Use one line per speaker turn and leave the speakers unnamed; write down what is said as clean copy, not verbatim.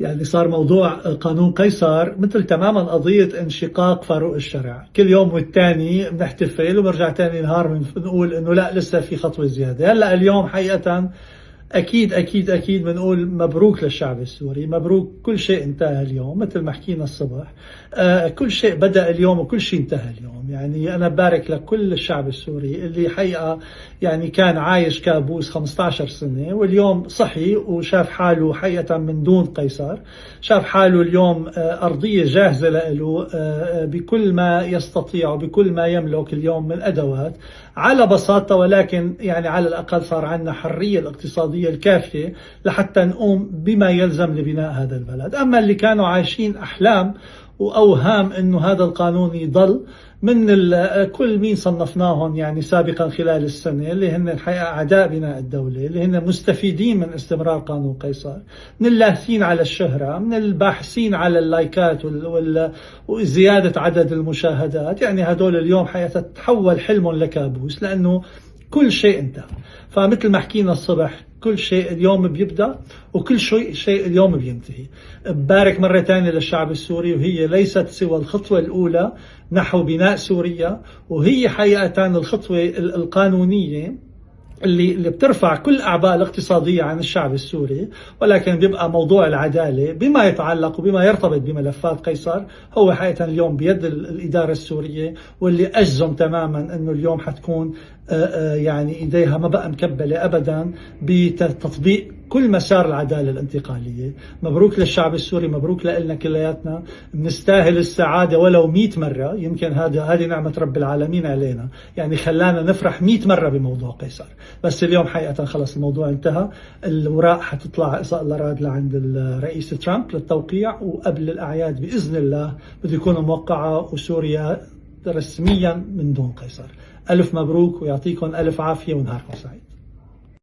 يعني صار موضوع قانون قيصر مثل تماما قضية انشقاق فاروق الشرع، كل يوم والتاني بنحتفل وبرجع تاني نهار بنقول انه لا لسه في خطوة زيادة. هلا اليوم حقيقة أكيد أكيد أكيد بنقول مبروك للشعب السوري، مبروك، كل شيء انتهى اليوم مثل ما حكينا الصبح. كل شيء بدأ اليوم وكل شيء انتهى اليوم. يعني أنا بارك لكل الشعب السوري اللي حقيقة يعني كان عايش كابوس 15 سنة واليوم صحي وشاف حاله حقيقة من دون قيصر، شاف حاله اليوم أرضية جاهزة له بكل ما يستطيع وبكل ما يملك اليوم من أدوات على بساطة، ولكن يعني على الأقل صار عندنا حرية الاقتصادية الكافية لحتى نقوم بما يلزم لبناء هذا البلد. أما اللي كانوا عايشين أحلام وأوهام أنه هذا القانون يضل من كل مين صنفناهم يعني سابقا خلال السنة، اللي هن الحقيقة أعداء بناء الدولة، اللي هن مستفيدين من استمرار قانون قيصر، من اللاهثين على الشهرة، من الباحثين على اللايكات وزيادة عدد المشاهدات. يعني هدول اليوم حقيقة تحول حلمهم لكابوس لأنه كل شيء انتهى. فمثل ما حكينا الصبح كل شيء اليوم بيبدأ وكل شيء اليوم بينتهي. بارك مرة ثانية للشعب السوري، وهي ليست سوى الخطوة الأولى نحو بناء سوريا، وهي حقيقة الخطوة القانونية اللي بترفع كل أعباء الاقتصادية عن الشعب السوري. ولكن بيبقى موضوع العدالة بما يتعلق وبما يرتبط بملفات قيصر هو حقيقة اليوم بيد الإدارة السورية، واللي أجزم تماما أنه اليوم حتكون يعني إيديها ما بقى مكبلة أبدا بتطبيق كل مسار العدالة الانتقالية. مبروك للشعب السوري، مبروك لنا كلياتنا، بنستاهل السعادة ولو 100 مرة. يمكن هذه نعمة رب العالمين علينا، يعني خلانا نفرح 100 مرة بموضوع قيصر، بس اليوم حقيقة خلص الموضوع انتهى. الوراق حتطلع إذا الله راد لعند الرئيس ترامب للتوقيع، وقبل الأعياد بإذن الله بده يكون موقعة وسوريا رسميا من دون قيصر. ألف مبروك ويعطيكم ألف عافية ونهاركم سعيد.